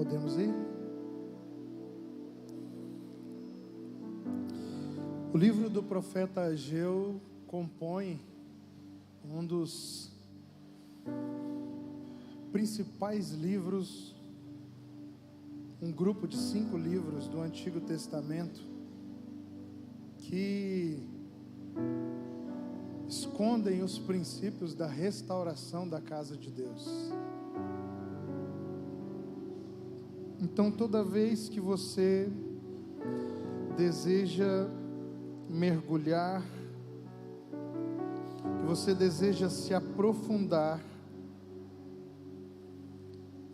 Podemos ir? O livro do profeta Ageu compõe um dos principais livros, um grupo de 5 livros do Antigo Testamento que escondem os princípios da restauração da casa de Deus. Então, toda vez que você deseja mergulhar, que você deseja se aprofundar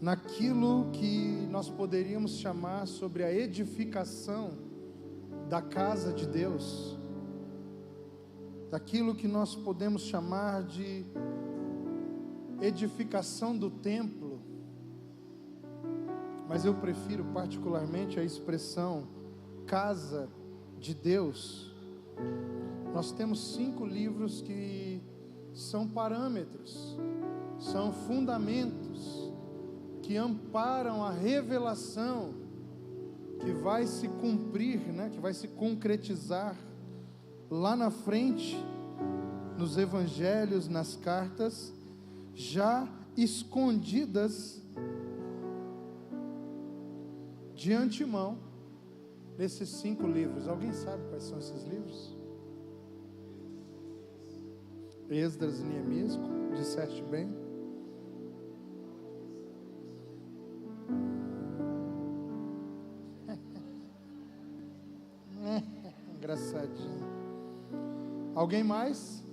naquilo que nós poderíamos chamar sobre a edificação da casa de Deus, daquilo que nós podemos chamar de edificação do templo, mas eu prefiro particularmente a expressão casa de Deus. Nós temos 5 livros que são parâmetros, são fundamentos que amparam a revelação que vai se cumprir, que vai se concretizar lá na frente, nos evangelhos, nas cartas, já escondidas de antemão nesses 5 livros. Alguém sabe quais são esses livros? Esdras e Neemias, disseste bem. Engraçadinho. Alguém mais?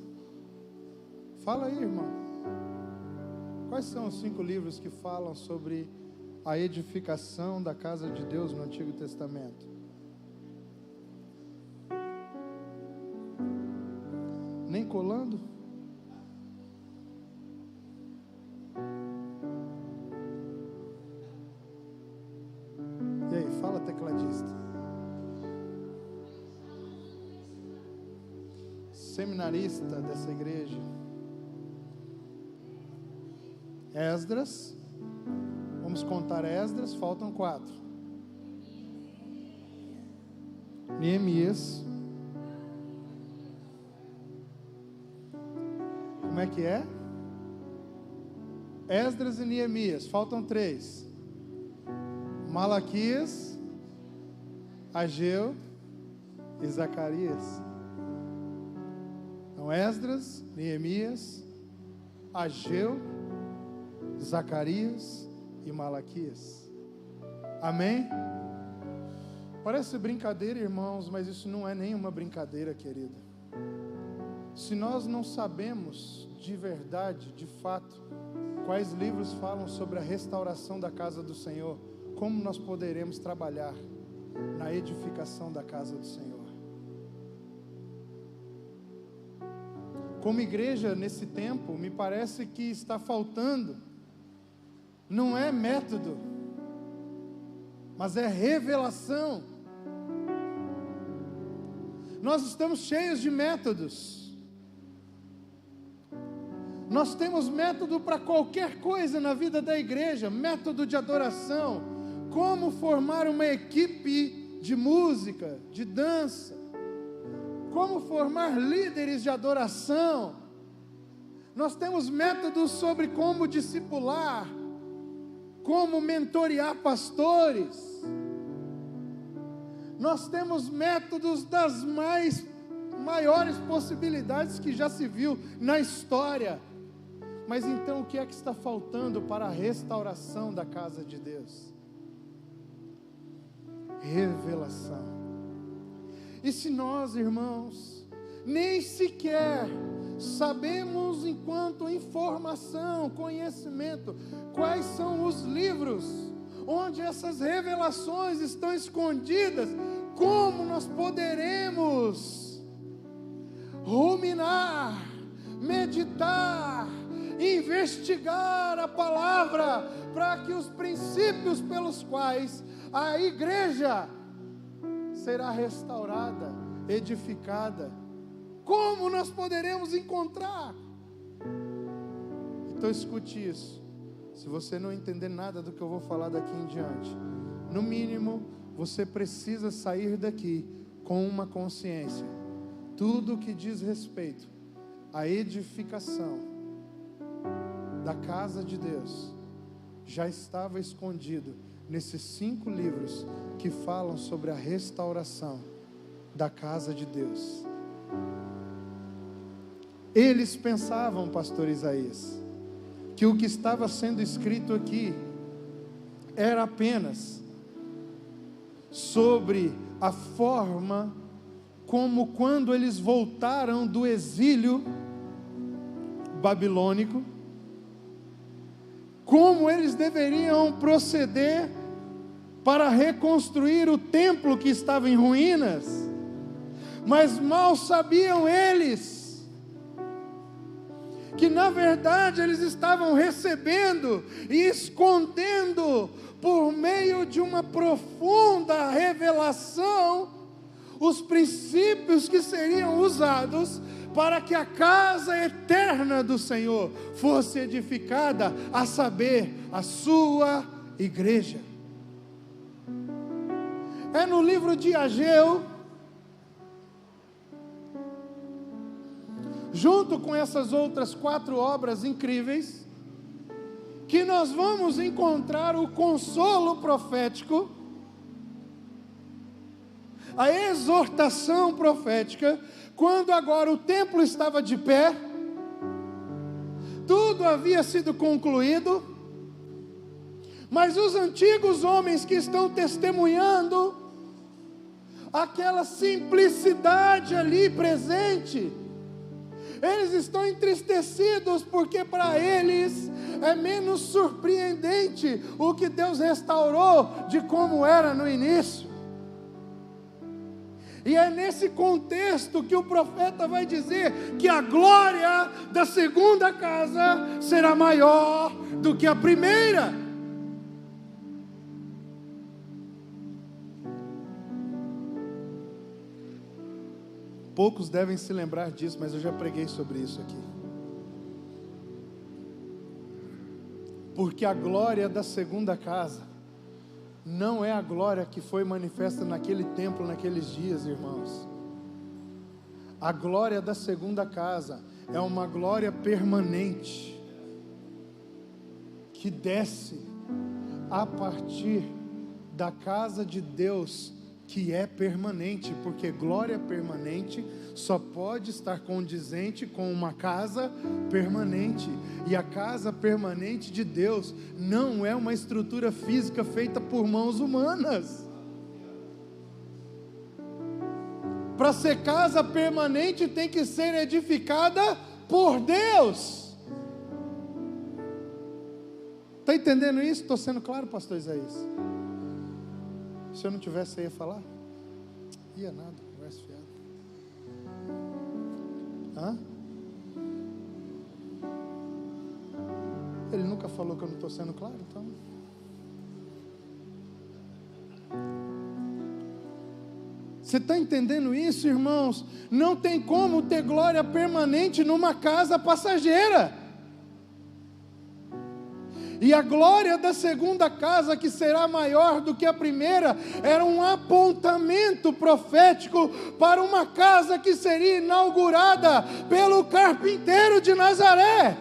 Fala aí, irmão. Quais são os 5 livros que falam sobre a edificação da casa de Deus no Antigo Testamento? Nem colando? E aí, fala, tecladista. Seminarista dessa igreja. Esdras. Vamos contar Esdras, faltam 4. Neemias. Como é que é? Esdras e Neemias, faltam 3. Malaquias, Ageu e Zacarias. Então, Esdras, Neemias, Ageu, Zacarias e Malaquias. Amém? Parece brincadeira, irmãos, mas isso não é nenhuma brincadeira, querido. Se nós não sabemos de verdade, de fato, quais livros falam sobre a restauração da casa do Senhor, como nós poderemos trabalhar na edificação da casa do Senhor? Como igreja, nesse tempo, me parece que está faltando, não é método, mas é revelação. Nós estamos cheios de métodos. Nós temos método para qualquer coisa na vida da igreja, método de adoração, como formar uma equipe de música, de dança, como formar líderes de adoração. Nós temos métodos sobre como discipular, como mentorear pastores. Nós temos métodos das maiores possibilidades que já se viu na história. Mas então o que é que está faltando para a restauração da casa de Deus? Revelação. E se nós, irmãos, nem sequer sabemos enquanto informação, conhecimento, quais são os livros onde essas revelações estão escondidas, como nós poderemos ruminar, meditar, investigar a palavra, para que os princípios pelos quais a igreja será restaurada, edificada, como nós poderemos encontrar? Então escute isso. se você não entender nada do que eu vou falar daqui em diante, no mínimo, você precisa sair daqui com uma consciência. Tudo que diz respeito à edificação da casa de Deus já estava escondido nesses 5 livros que falam sobre a restauração da casa de Deus. Eles pensavam, pastor Isaías, que o que estava sendo escrito aqui era apenas sobre a forma como, quando eles voltaram do exílio babilônico, como eles deveriam proceder para reconstruir o templo que estava em ruínas. Mas mal sabiam eles que na verdade eles estavam recebendo e escondendo, por meio de uma profunda revelação, os princípios que seriam usados para que a casa eterna do Senhor fosse edificada, a saber, a sua igreja. É no livro de Ageu, junto com essas outras 4 obras incríveis, que nós vamos encontrar o consolo profético, a exortação profética, quando agora o templo estava de pé, tudo havia sido concluído, mas os antigos homens que estão testemunhando aquela simplicidade ali presente, eles estão entristecidos, porque para eles é menos surpreendente o que Deus restaurou de como era no início. E é nesse contexto que o profeta vai dizer que a glória da segunda casa será maior do que a primeira. Poucos devem se lembrar disso, mas eu já preguei sobre isso aqui. Porque a glória da segunda casa não é a glória que foi manifesta naquele templo, naqueles dias, irmãos. A glória da segunda casa é uma glória permanente, que desce a partir da casa de Deus, que é permanente, porque glória permanente só pode estar condizente com uma casa permanente, e a casa permanente de Deus não é uma estrutura física feita por mãos humanas. Para ser casa permanente tem que ser edificada por Deus. Está entendendo isso? Estou sendo claro, pastor Isaías? Se eu não tivesse, você ia falar? Ia nada, conversa fiada. Hã? Ele nunca falou que eu não estou sendo claro, então. Você está entendendo isso, irmãos? Não tem como ter glória permanente numa casa passageira. E a glória da segunda casa, que será maior do que a primeira, era um apontamento profético para uma casa que seria inaugurada pelo carpinteiro de Nazaré.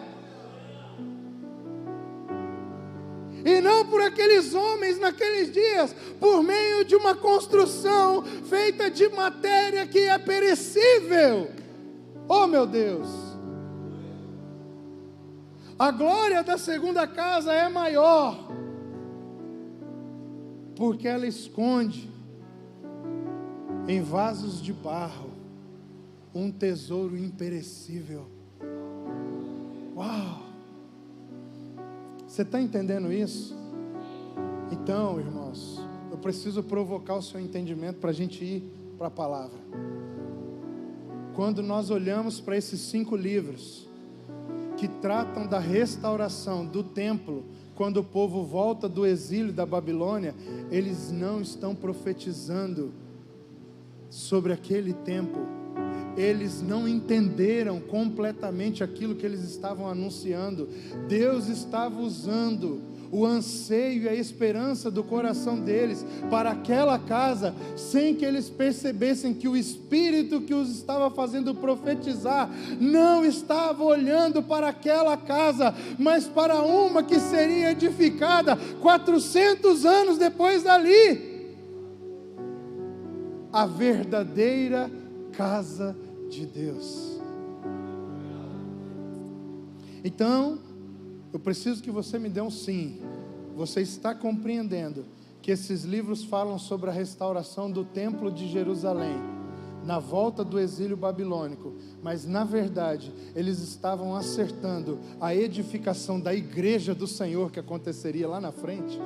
E não por aqueles homens naqueles dias, por meio de uma construção feita de matéria que é perecível. Oh, meu Deus! A glória da segunda casa é maior, porque ela esconde em vasos de barro um tesouro imperecível. Uau! Você está entendendo isso? Então, irmãos, eu preciso provocar o seu entendimento para a gente ir para a palavra. Quando nós olhamos para esses 5 livros que tratam da restauração do templo, quando o povo volta do exílio da Babilônia, eles não estão profetizando sobre aquele tempo, eles não entenderam completamente aquilo que eles estavam anunciando. Deus estava usando o anseio e a esperança do coração deles para aquela casa, sem que eles percebessem que o Espírito que os estava fazendo profetizar não estava olhando para aquela casa, mas para uma que seria edificada 400 anos depois dali, a verdadeira casa de Deus. Então, eu preciso que você me dê um sim. Você está compreendendo que esses livros falam sobre a restauração do templo de Jerusalém, na volta do exílio babilônico, mas na verdade eles estavam acertando a edificação da igreja do Senhor que aconteceria lá na frente?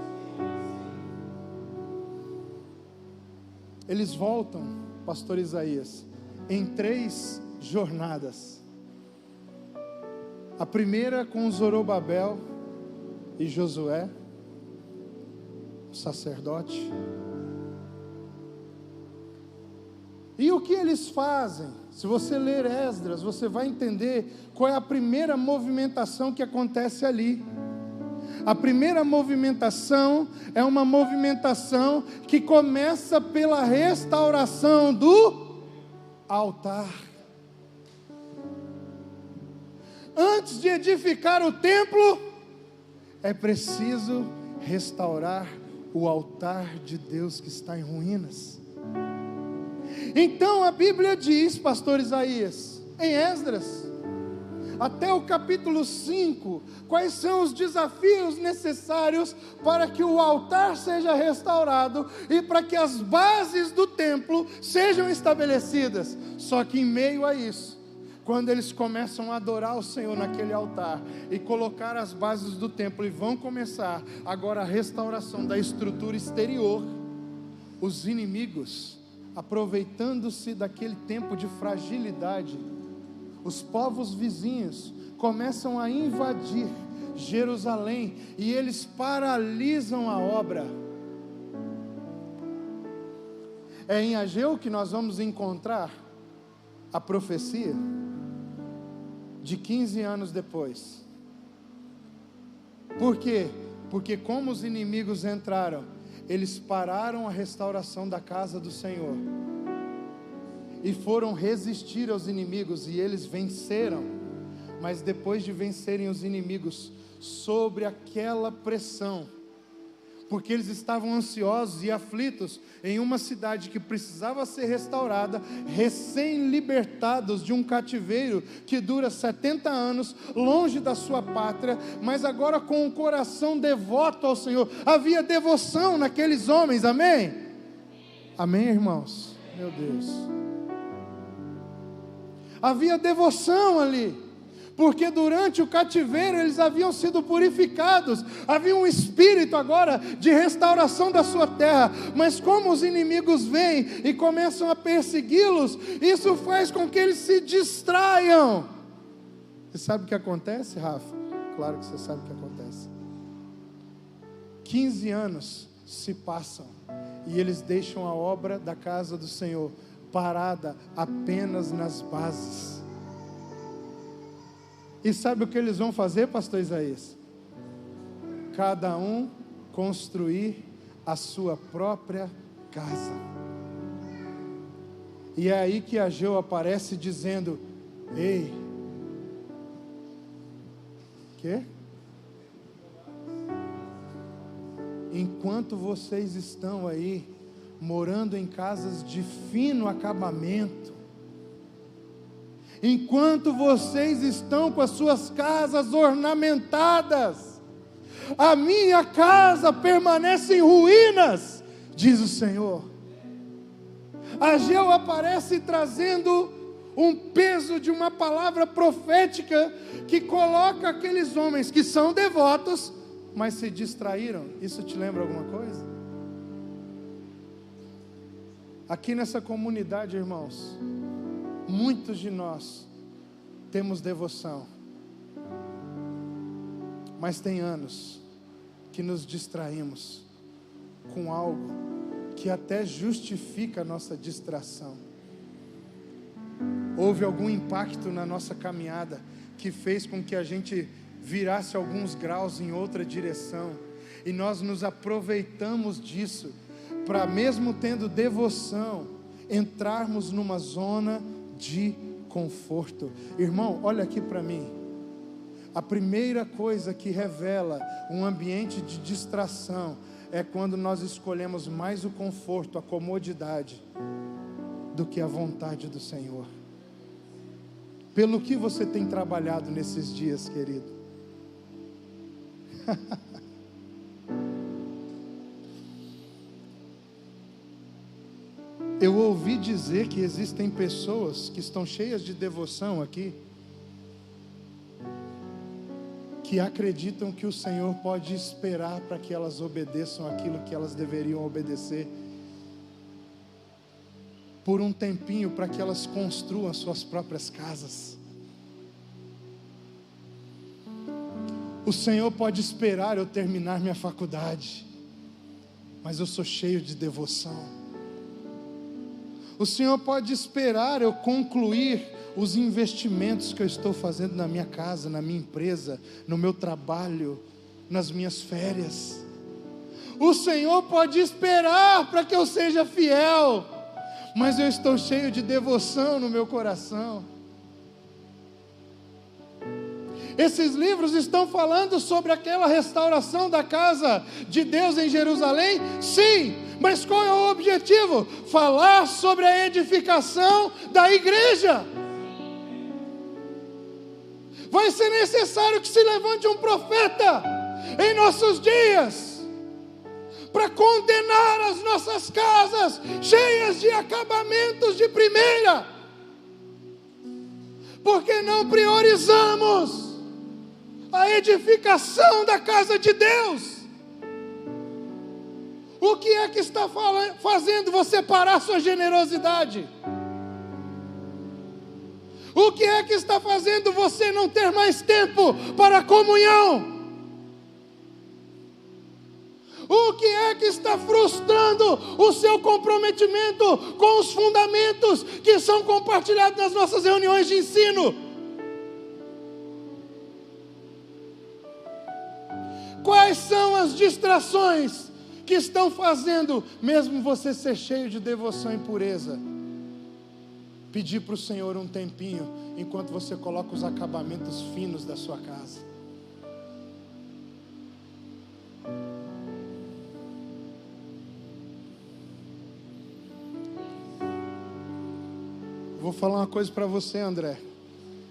Eles voltam, pastor Isaías, em 3 jornadas. A primeira com Zorobabel e Josué, o sacerdote. E o que eles fazem? Se você ler Esdras, você vai entender qual é a primeira movimentação que acontece ali. A primeira movimentação é uma movimentação que começa pela restauração do altar. Antes de edificar o templo, é preciso restaurar o altar de Deus que está em ruínas. Então a Bíblia diz, pastor Isaías, em Esdras, até o capítulo 5, quais são os desafios necessários para que o altar seja restaurado e para que as bases do templo sejam estabelecidas. Só que em meio a isso, quando eles começam a adorar o Senhor naquele altar e colocar as bases do templo e vão começar agora a restauração da estrutura exterior, os inimigos, aproveitando-se daquele tempo de fragilidade, os povos vizinhos começam a invadir Jerusalém e eles paralisam a obra. É em Ageu que nós vamos encontrar a profecia de 15 anos depois. Por quê? Porque como os inimigos entraram, eles pararam a restauração da casa do Senhor e foram resistir aos inimigos, e eles venceram. Mas depois de vencerem os inimigos, sobre aquela pressão, porque eles estavam ansiosos e aflitos em uma cidade que precisava ser restaurada, recém-libertados de um cativeiro que dura 70 anos, longe da sua pátria, mas agora com um coração devoto ao Senhor. Havia devoção naqueles homens, amém? Amém, irmãos? Meu Deus. Havia devoção ali, porque durante o cativeiro eles haviam sido purificados, havia um espírito agora de restauração da sua terra, mas como os inimigos vêm e começam a persegui-los, isso faz com que eles se distraiam. Você sabe o que acontece, Rafa? Claro que você sabe o que acontece. 15 anos se passam e eles deixam a obra da casa do Senhor parada apenas nas bases. E sabe o que eles vão fazer, pastor Isaías? Cada um construir a sua própria casa. E é aí que Ageu aparece dizendo: ei, quê? Enquanto vocês estão aí morando em casas de fino acabamento, enquanto vocês estão com as suas casas ornamentadas, a minha casa permanece em ruínas, diz o Senhor. Ageu aparece trazendo um peso de uma palavra profética que coloca aqueles homens que são devotos, mas se distraíram. Isso te lembra alguma coisa? Aqui nessa comunidade, irmãos, muitos de nós temos devoção, mas tem anos que nos distraímos com algo que até justifica a nossa distração. houve algum impacto na nossa caminhada que fez com que a gente virasse alguns graus em outra direção, e nós nos aproveitamos disso para, mesmo tendo devoção, entrarmos numa zona de conforto. Irmão, olha aqui para mim. A primeira coisa que revela um ambiente de distração é quando nós escolhemos mais o conforto, a comodidade, do que a vontade do Senhor. Pelo que você tem trabalhado nesses dias, querido? Eu ouvi dizer que existem pessoas que estão cheias de devoção aqui, que acreditam que o Senhor pode esperar para que elas obedeçam aquilo que elas deveriam obedecer, por um tempinho, para que elas construam as suas próprias casas. O Senhor pode esperar eu terminar minha faculdade, mas eu sou cheio de devoção. O Senhor pode esperar eu concluir os investimentos que eu estou fazendo na minha casa, na minha empresa, no meu trabalho, nas minhas férias. O Senhor pode esperar para que eu seja fiel, mas eu estou cheio de devoção no meu coração. Esses livros estão falando sobre aquela restauração da casa de Deus em Jerusalém? Sim. Mas qual é o objetivo? Falar sobre a edificação da igreja. Vai ser necessário que se levante um profeta em nossos dias, para condenar as nossas casas cheias de acabamentos de primeira, porque não priorizamos a edificação da casa de Deus. O que é que está fazendo você parar sua generosidade? O que é que está fazendo você não ter mais tempo para a comunhão? O que é que está frustrando o seu comprometimento com os fundamentos que são compartilhados nas nossas reuniões de ensino? Quais são as distrações que estão fazendo, mesmo você ser cheio de devoção e pureza, pedir para o Senhor um tempinho, enquanto você coloca os acabamentos finos da sua casa? Vou falar uma coisa para você, André.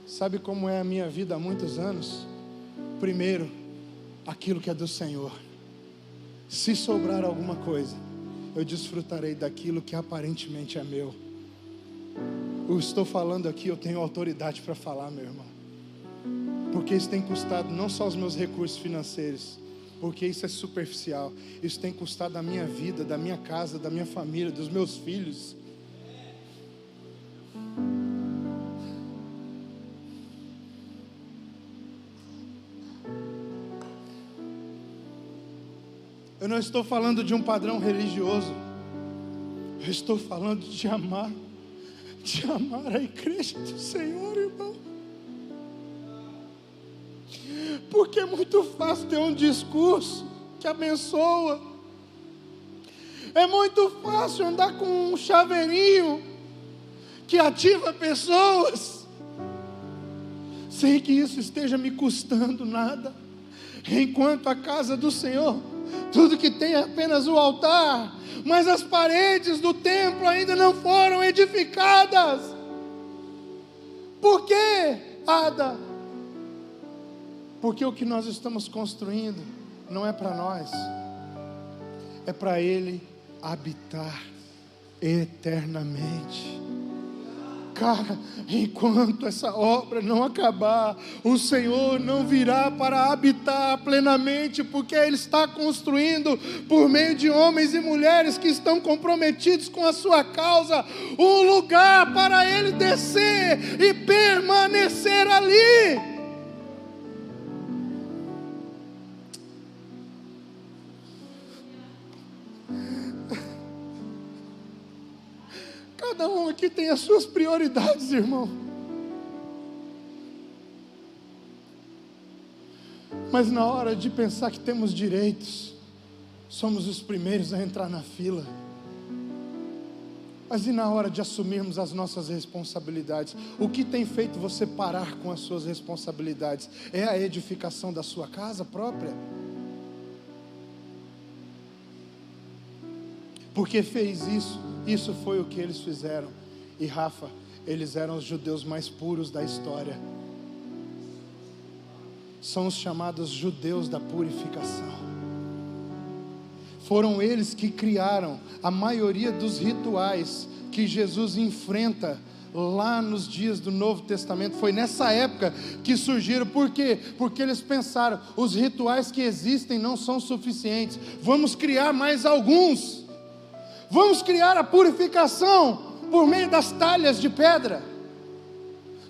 Sabe como é a minha vida há muitos anos? Primeiro, aquilo que é do Senhor. Se sobrar alguma coisa, eu desfrutarei daquilo que aparentemente é meu. Eu estou falando aqui, eu tenho autoridade para falar, meu irmão, porque isso tem custado não só os meus recursos financeiros, porque isso é superficial. Isso tem custado a minha vida, da minha casa, da minha família, dos meus filhos. Eu não estou falando de um padrão religioso. Eu estou falando de amar a igreja do Senhor, irmão. Porque é muito fácil ter um discurso que abençoa. É muito fácil andar com um chaveirinho que ativa pessoas, sem que isso esteja me custando nada. Enquanto a casa do Senhor, tudo que tem é apenas o altar, mas as paredes do templo ainda não foram edificadas. Por quê, Ada? Porque o que nós estamos construindo não é para nós, é para Ele habitar eternamente. Cara, enquanto essa obra não acabar, o Senhor não virá para habitar plenamente, porque Ele está construindo, por meio de homens e mulheres que estão comprometidos com a sua causa, um lugar para Ele descer e permanecer ali. Cada um aqui tem as suas prioridades, irmão. Mas na hora de pensar que temos direitos, somos os primeiros a entrar na fila. Mas e na hora de assumirmos as nossas responsabilidades? O que tem feito você parar com as suas responsabilidades? É a edificação da sua casa própria? Porque fez isso, isso foi o que eles fizeram. E Rafa, eles eram os judeus mais puros da história. São os chamados judeus da purificação. Foram eles que criaram a maioria dos rituais que Jesus enfrenta lá nos dias do Novo Testamento. Foi nessa época que surgiram. Por quê? Porque eles pensaram, os rituais que existem não são suficientes, vamos criar mais alguns. Vamos criar a purificação por meio das talhas de pedra,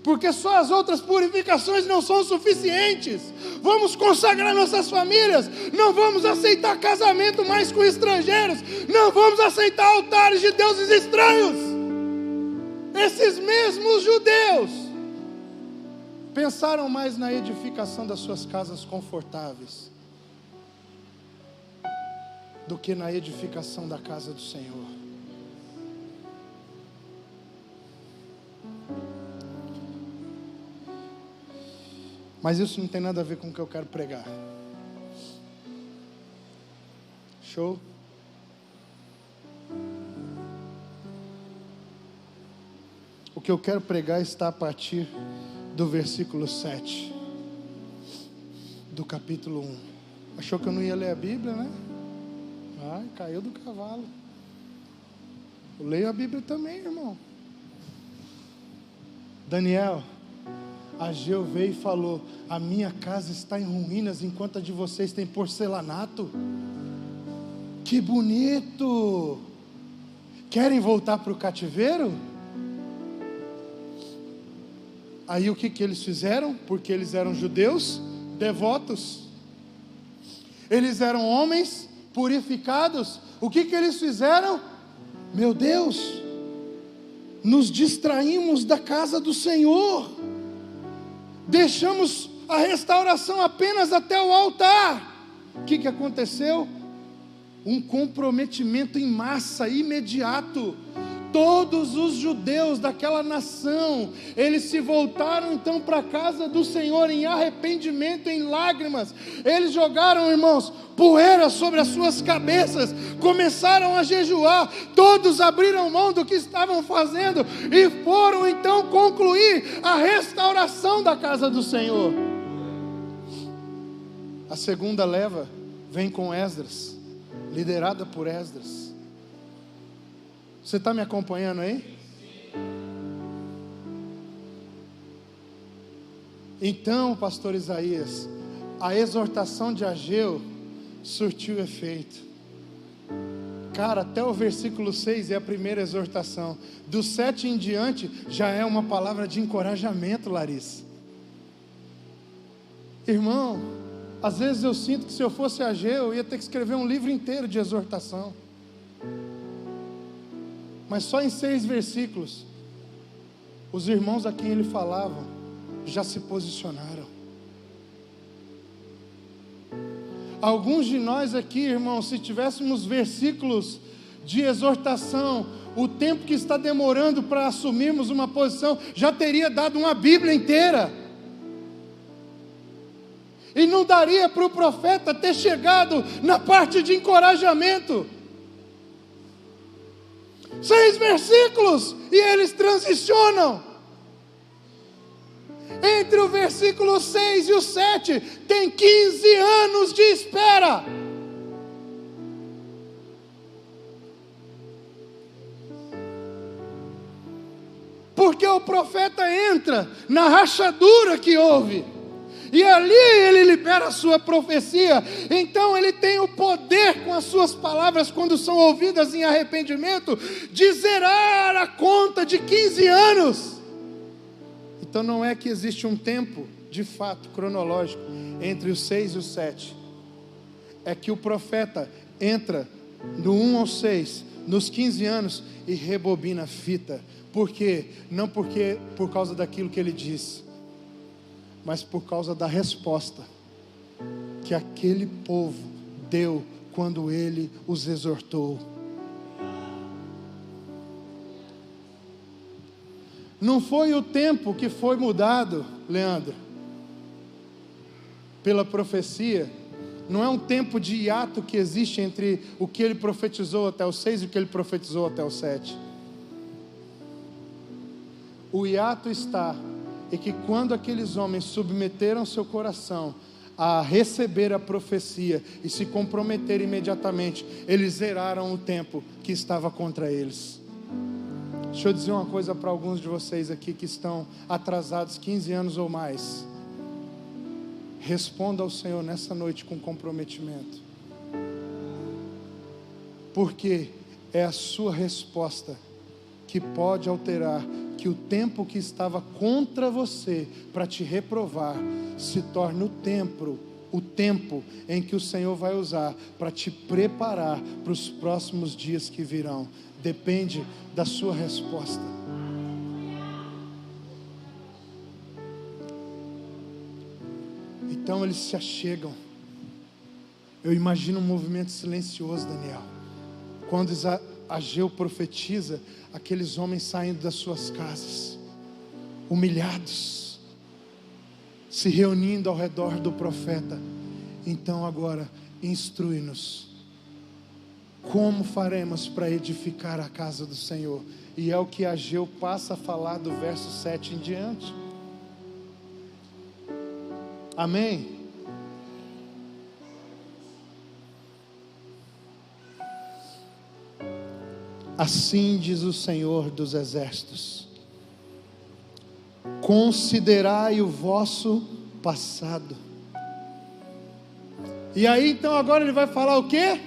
porque só as outras purificações não são suficientes. Vamos consagrar nossas famílias, não vamos aceitar casamento mais com estrangeiros, não vamos aceitar altares de deuses estranhos. Esses mesmos judeus pensaram mais na edificação das suas casas confortáveis do que na edificação da casa do Senhor. Mas isso não tem nada a ver com o que eu quero pregar. Show? O que eu quero pregar está a partir do versículo 7 do capítulo 1. Achou que eu não ia ler a Bíblia, né? Ai, caiu do cavalo. Eu leio a Bíblia também, irmão. Daniel, Ageu veio e falou: a minha casa está em ruínas, enquanto a de vocês tem porcelanato. Que bonito! Querem voltar para o cativeiro? Aí o que eles fizeram? Porque eles eram judeus devotos, eles eram homens purificados. O que eles fizeram? Meu Deus, nos distraímos da casa do Senhor, deixamos a restauração apenas até o altar. O que aconteceu? Um comprometimento em massa, imediato. Todos os judeus daquela nação, eles se voltaram então para a casa do Senhor em arrependimento, em lágrimas. Eles jogaram, irmãos, poeira sobre as suas cabeças, começaram a jejuar. Todos abriram mão do que estavam fazendo e foram então concluir a restauração da casa do Senhor. A segunda leva vem com Esdras, liderada por Esdras. Você está me acompanhando aí? Então, pastor Isaías, a exortação de Ageu surtiu efeito. Cara, até o versículo 6 é a primeira exortação. Do 7 em diante já é uma palavra de encorajamento, Larissa. Irmão, às vezes eu sinto que se eu fosse Ageu, eu ia ter que escrever um livro inteiro de exortação. Mas só em 6 versículos, os irmãos a quem ele falava já se posicionaram. Alguns de nós aqui, irmãos, se tivéssemos versículos de exortação, o tempo que está demorando para assumirmos uma posição, já teria dado uma Bíblia inteira. E não daria para o profeta ter chegado na parte de encorajamento. 6 versículos e eles transicionam. Entre o versículo 6 e o 7 tem 15 anos de espera. Porque o profeta entra na rachadura que houve, e ali ele libera a sua profecia. Então ele tem o poder com as suas palavras, quando são ouvidas em arrependimento, de zerar a conta de 15 anos. Então não é que existe um tempo, de fato, cronológico, entre os 6 e os 7. É que o profeta entra do 1 ao 6, nos 15 anos e rebobina a fita. Por quê? Não porque por causa daquilo que ele disse, mas por causa da resposta que aquele povo deu quando ele os exortou. Não foi o tempo que foi mudado, Leandro, pela profecia. Não é um tempo de hiato que existe entre o que ele profetizou até o 6 e o que ele profetizou até o 7. O hiato está em que quando aqueles homens submeteram seu coração a receber a profecia e se comprometer imediatamente, eles zeraram o tempo que estava contra eles. Deixa eu dizer uma coisa para alguns de vocês aqui que estão atrasados 15 anos ou mais. Responda ao Senhor nessa noite com comprometimento, porque é a sua resposta que pode alterar que o tempo que estava contra você para te reprovar se torne o tempo em que o Senhor vai usar para te preparar para os próximos dias que virão. Depende da sua resposta. Então eles se achegam. Eu imagino um movimento silencioso, Daniel. Quando Ageu profetiza, aqueles homens saindo das suas casas, humilhados, se reunindo ao redor do profeta. Então agora, instrui-nos. Como faremos para edificar a casa do Senhor? E é o que Ageu passa a falar do verso 7 em diante. Amém? Assim diz o Senhor dos exércitos: considerai o vosso passado. E aí então agora ele vai falar o quê?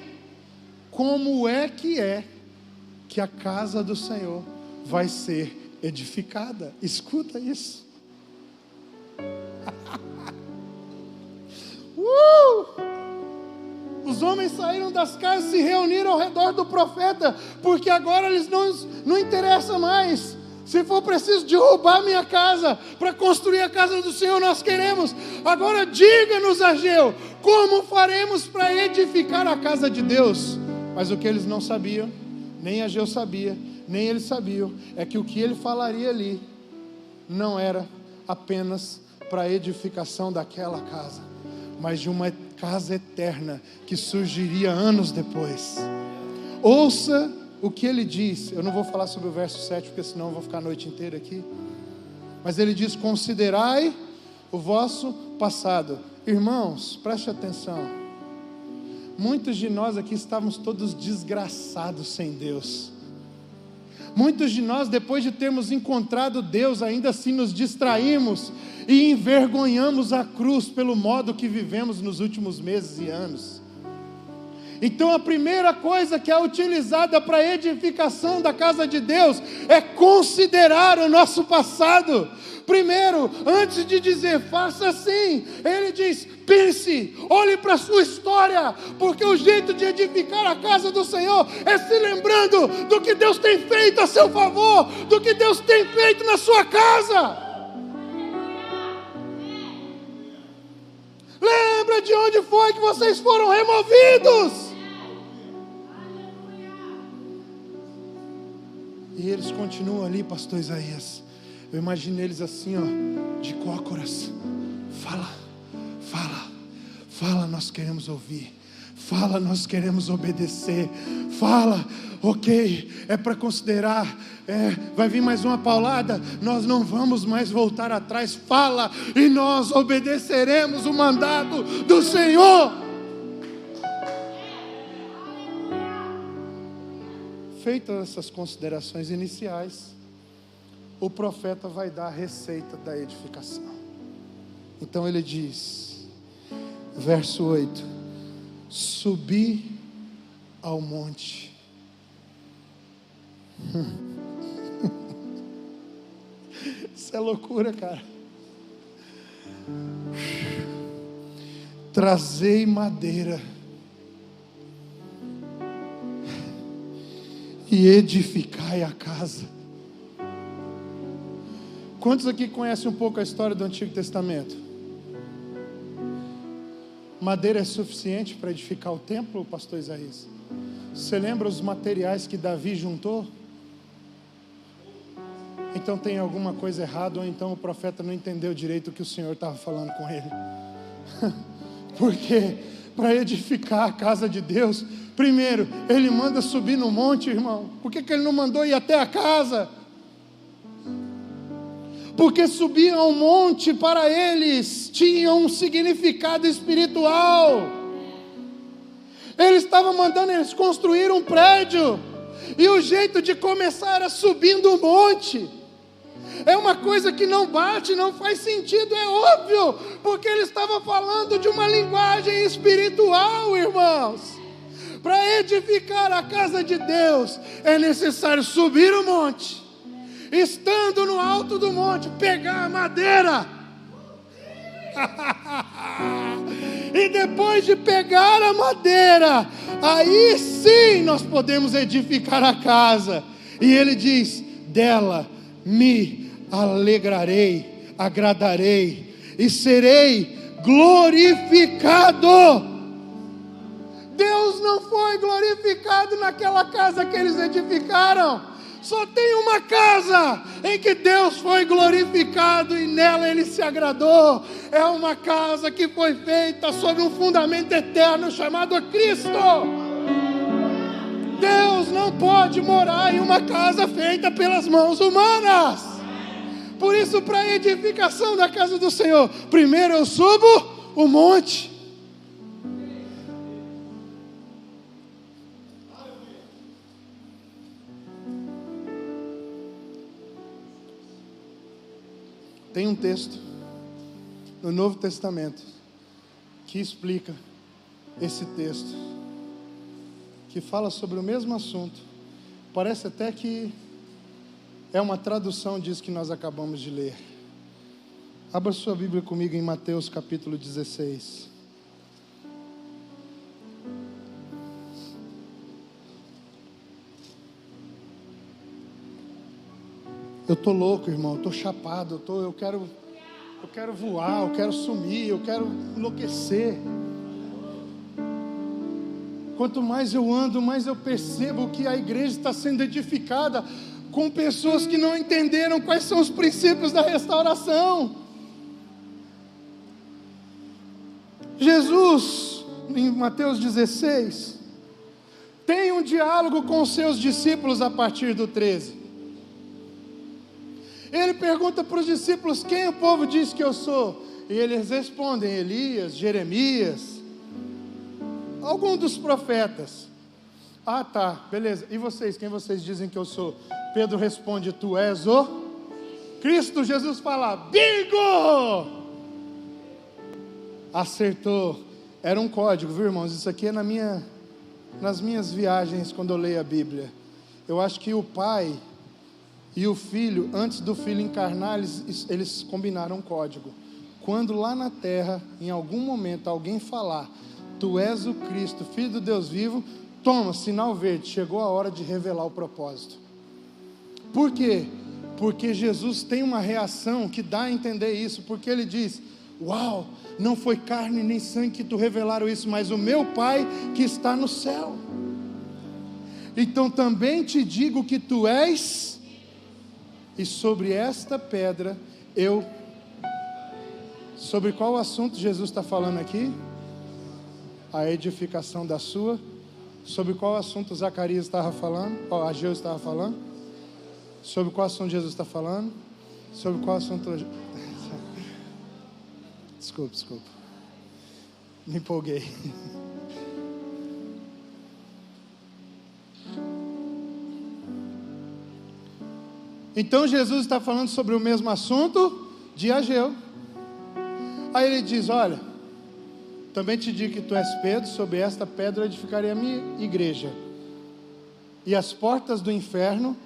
Como é que a casa do Senhor vai ser edificada? Escuta isso. Os homens saíram das casas, se reuniram ao redor do profeta, porque agora eles não interessam mais. Se for preciso derrubar minha casa para construir a casa do Senhor, nós queremos. Agora diga-nos, Ageu, como faremos para edificar a casa de Deus? Mas o que eles não sabiam, nem Ageu sabia, nem eles sabiam, é que o que ele falaria ali não era apenas para a edificação daquela casa, mas de uma casa eterna que surgiria anos depois. Ouça o que ele diz. Eu não vou falar sobre o verso 7, porque senão eu vou ficar a noite inteira aqui. Mas ele diz: considerai o vosso passado. Irmãos, preste atenção. Muitos de nós aqui estávamos todos desgraçados sem Deus. Muitos de nós, depois de termos encontrado Deus, ainda assim nos distraímos e envergonhamos a cruz pelo modo que vivemos nos últimos meses e anos. Então a primeira coisa que é utilizada para a edificação da casa de Deus é considerar o nosso passado. Primeiro, antes de dizer faça assim, ele diz: pense, olhe para a sua história, porque o jeito de edificar a casa do Senhor é se lembrando do que Deus tem feito a seu favor, do que Deus tem feito na sua casa. Lembra de onde foi que vocês foram removidos. E eles continuam ali, pastor Isaías. Eu imagino eles assim, ó, de cócoras. Fala, nós queremos ouvir. Fala, nós queremos obedecer. Fala, ok, é para considerar. Vai vir mais uma paulada, nós não vamos mais voltar atrás. Fala, e nós obedeceremos o mandado do Senhor. Feitas essas considerações iniciais, o profeta vai dar a receita da edificação. Então ele diz, verso 8: subi ao monte. Isso é loucura, cara. Trazei madeira e edificai a casa. Quantos aqui conhecem um pouco a história do Antigo Testamento? Madeira é suficiente para edificar o templo, pastor Isaías? Você lembra os materiais que Davi juntou? Então tem alguma coisa errada, ou então o profeta não entendeu direito o que o Senhor estava falando com ele. Porque para edificar a casa de Deus, primeiro, Ele manda subir no monte, irmão. Por que Ele não mandou ir até a casa? Porque subir ao monte para eles tinha um significado espiritual. Ele estava mandando eles construir um prédio, e o jeito de começar era subindo o monte. É uma coisa que não bate, não faz sentido, é óbvio, porque ele estava falando de uma linguagem espiritual, irmãos. Para edificar a casa de Deus, é necessário subir o monte, estando no alto do monte, pegar a madeira, e depois de pegar a madeira, aí sim nós podemos edificar a casa. E ele diz: dela me alegrarei, agradarei e serei glorificado. Deus não foi glorificado naquela casa que eles edificaram. Só tem uma casa em que Deus foi glorificado e nela Ele se agradou. É uma casa que foi feita sobre um fundamento eterno chamado Cristo. Deus não pode morar em uma casa feita pelas mãos humanas. Por isso, para a edificação da casa do Senhor, primeiro eu subo o monte. Tem um texto no Novo Testamento que explica esse texto, que fala sobre o mesmo assunto. Parece até que é uma tradução disso que nós acabamos de ler. Abra sua Bíblia comigo em Mateus capítulo 16. Eu estou louco, irmão, eu estou chapado, eu quero voar, eu quero sumir, eu quero enlouquecer. Quanto mais eu ando, mais eu percebo que a igreja está sendo edificada com pessoas que não entenderam quais são os princípios da restauração. Jesus, em Mateus 16, tem um diálogo com os seus discípulos a partir do 13. Ele pergunta para os discípulos: quem o povo diz que eu sou? E eles respondem: Elias, Jeremias, algum dos profetas. Ah, tá, beleza. E vocês, quem vocês dizem que eu sou? Pedro responde: tu és o Cristo. Jesus fala: bingo! Acertou. Era um código, viu, irmãos? Isso aqui é nas minhas viagens, quando eu leio a Bíblia. Eu acho que o pai e o filho, antes do filho encarnar, eles combinaram um código. Quando lá na terra, em algum momento, alguém falar: tu és o Cristo, Filho do Deus vivo, toma, sinal verde, chegou a hora de revelar o propósito. Por quê? Porque Jesus tem uma reação que dá a entender isso, porque ele diz: uau, não foi carne nem sangue que tu revelaram isso, mas o meu Pai que está no céu. Então também te digo que tu és, e sobre esta pedra sobre qual assunto Jesus está falando aqui? A edificação da sua. Sobre qual assunto Zacarias estava falando? Ageu estava falando? Sobre qual assunto Jesus está falando? Sobre qual assunto... Desculpa. Me empolguei. Então Jesus está falando sobre o mesmo assunto de Ageu. Aí ele diz: olha, também te digo que tu és Pedro, sobre esta pedra edificarei a minha igreja, e as portas do inferno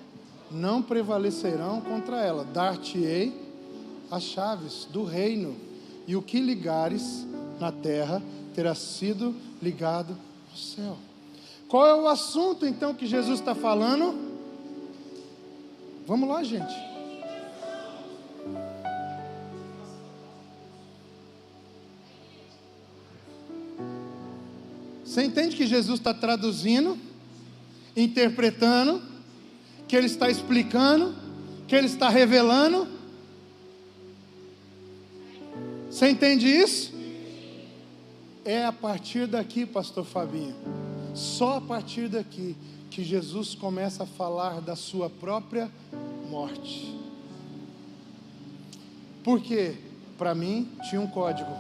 não prevalecerão contra ela. Dar-te-ei as chaves do reino, e o que ligares na terra terá sido ligado no céu. Qual é o assunto então que Jesus está falando? Vamos lá, gente. Você entende que Jesus está traduzindo, interpretando, que Ele está explicando, que Ele está revelando? Você entende isso? É a partir daqui, pastor Fabinho, só a partir daqui, que Jesus começa a falar da sua própria morte. Porque, para mim, tinha um código.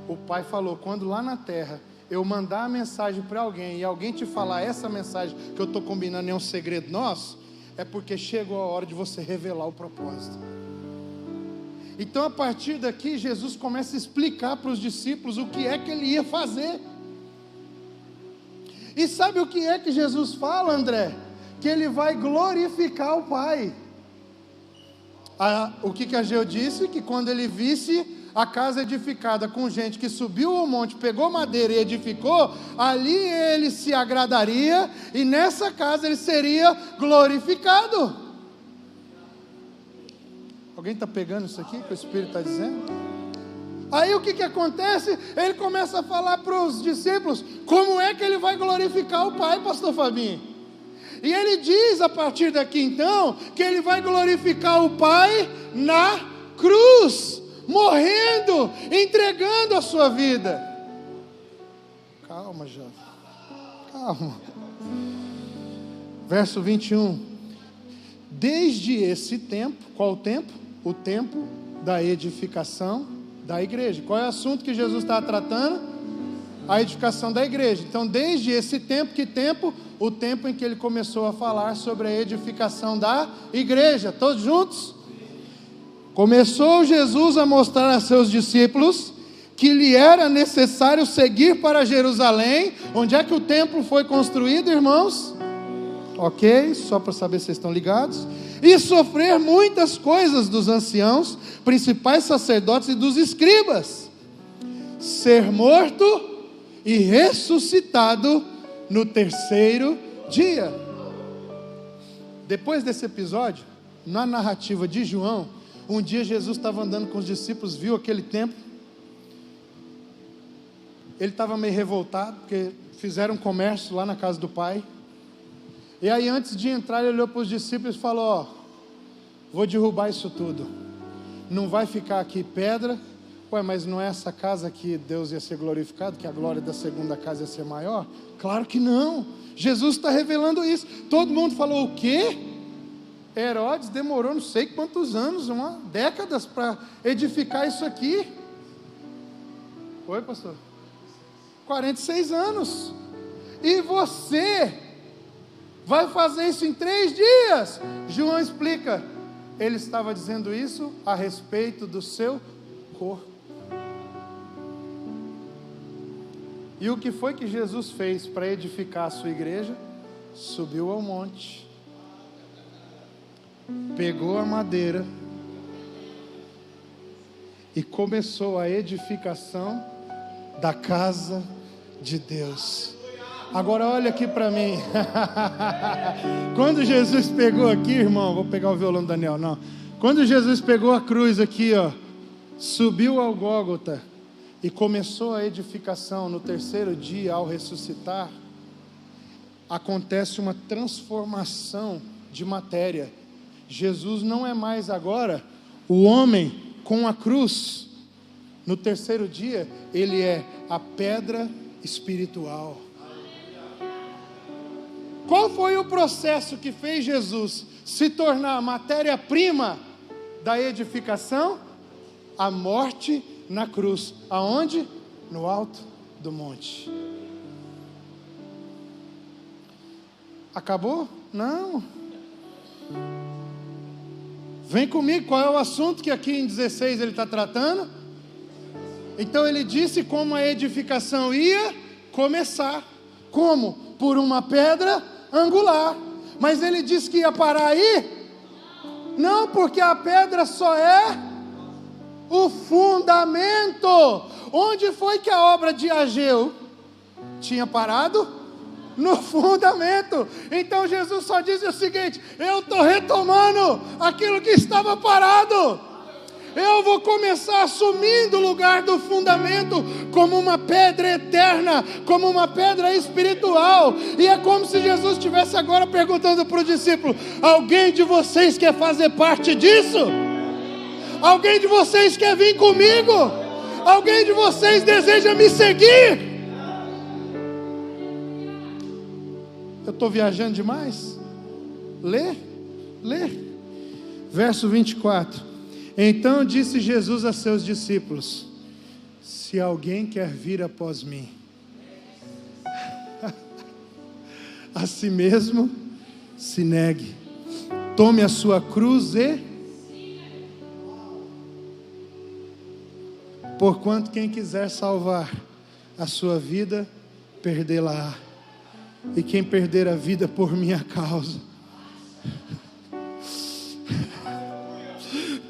O Pai falou, quando lá na terra eu mandar a mensagem para alguém, e alguém te falar essa mensagem que eu estou combinando é um segredo nosso, é porque chegou a hora de você revelar o propósito. Então, a partir daqui, Jesus começa a explicar para os discípulos o que é que Ele ia fazer. E sabe o que é que Jesus fala, André? Que Ele vai glorificar o Pai. O que a Ageu disse? Que quando Ele visse a casa edificada com gente que subiu ao monte, pegou madeira e edificou, ali Ele se agradaria, e nessa casa Ele seria glorificado. Alguém está pegando isso aqui que o Espírito está dizendo? Aí o que acontece? Ele começa a falar para os discípulos como é que Ele vai glorificar o Pai, pastor Fabinho. E Ele diz a partir daqui então, que Ele vai glorificar o Pai na cruz, morrendo, entregando a sua vida. Calma, jovem, calma. Verso 21. Desde esse tempo, qual o tempo? O tempo da edificação da igreja. Qual é o assunto que Jesus está tratando? A edificação da igreja. Então, desde esse tempo, que tempo? O tempo em que Ele começou a falar sobre a edificação da igreja. Todos juntos? Começou Jesus a mostrar a seus discípulos que lhe era necessário seguir para Jerusalém. Onde é que o templo foi construído, irmãos? Ok, só para saber se vocês estão ligados. E sofrer muitas coisas dos anciãos, principais sacerdotes e dos escribas. Ser morto e ressuscitado no terceiro dia. Depois desse episódio, na narrativa de João, um dia Jesus estava andando com os discípulos, viu aquele templo. Ele estava meio revoltado, porque fizeram comércio lá na casa do Pai. E aí antes de entrar, ele olhou para os discípulos e falou, vou derrubar isso tudo. Não vai ficar aqui pedra. Ué, mas não é essa casa que Deus ia ser glorificado, que a glória da segunda casa ia ser maior? Claro que não. Jesus está revelando isso. Todo mundo falou, o quê? Herodes demorou não sei quantos anos, décadas para edificar isso aqui. Oi, pastor? 46 anos. E você vai fazer isso em 3 dias? João explica. Ele estava dizendo isso a respeito do seu corpo. E o que foi que Jesus fez para edificar a sua igreja? Subiu ao monte, pegou a madeira e começou a edificação da casa de Deus. Agora olha aqui para mim. Quando Jesus pegou aqui, irmão, vou pegar o violão do Daniel, não. Quando Jesus pegou a cruz aqui, subiu ao Gólgota e começou a edificação no terceiro dia, ao ressuscitar, acontece uma transformação de matéria. Jesus não é mais agora o homem com a cruz. No terceiro dia, ele é a pedra espiritual. Qual foi o processo que fez Jesus se tornar matéria-prima da edificação? A morte na cruz. Aonde? No alto do monte. Acabou? Não. Vem comigo, qual é o assunto que aqui em 16 ele está tratando? Então ele disse como a edificação ia começar. Como? Por uma pedra angular. Mas ele disse que ia parar aí? Não, porque a pedra só é o fundamento. Onde foi que a obra de Ageu tinha parado? no fundamento. Então Jesus só diz o seguinte: eu estou retomando aquilo que estava parado. Eu vou começar assumindo o lugar do fundamento como uma pedra eterna, como uma pedra espiritual. E é como se Jesus estivesse agora perguntando para o discípulo: alguém de vocês quer fazer parte disso? Alguém de vocês quer vir comigo? Alguém de vocês deseja me seguir? Eu estou viajando demais? Lê. Verso 24. Então disse Jesus a seus discípulos: se alguém quer vir após mim, a si mesmo se negue, tome a sua cruz e... porquanto quem quiser salvar a sua vida, perdê-la-á, e quem perder a vida por minha causa,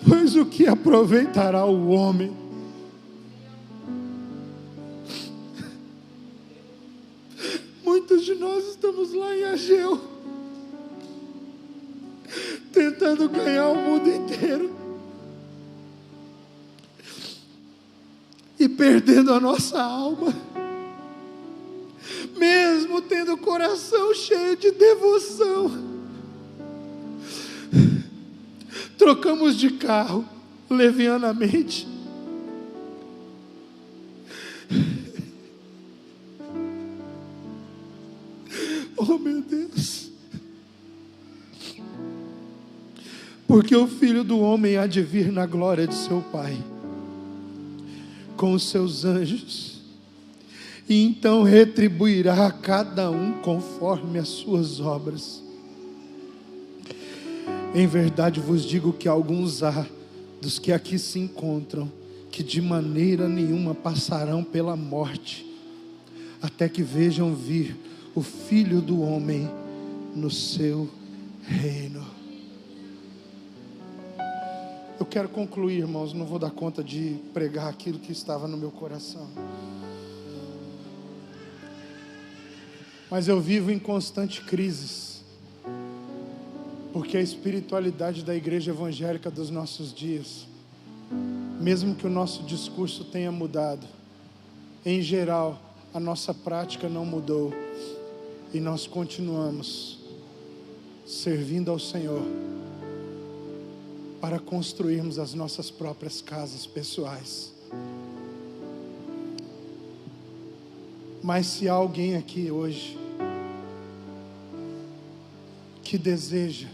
pois o que aproveitará o homem? Muitos de nós estamos lá em Ageu, tentando ganhar o mundo inteiro e perdendo a nossa alma, mesmo tendo o coração cheio de devoção. Trocamos de carro levianamente. Oh, meu Deus. Porque o Filho do Homem há de vir na glória de seu Pai, com os seus anjos, e então retribuirá a cada um conforme as suas obras. Em verdade vos digo que alguns há dos que aqui se encontram, que de maneira nenhuma passarão pela morte, até que vejam vir o Filho do Homem no seu reino. Eu quero concluir, irmãos, não vou dar conta de pregar aquilo que estava no meu coração. Mas eu vivo em constante crises, porque a espiritualidade da igreja evangélica dos nossos dias, mesmo que o nosso discurso tenha mudado, em geral, a nossa prática não mudou, e nós continuamos servindo ao Senhor para construirmos as nossas próprias casas pessoais. Mas se há alguém aqui hoje que deseja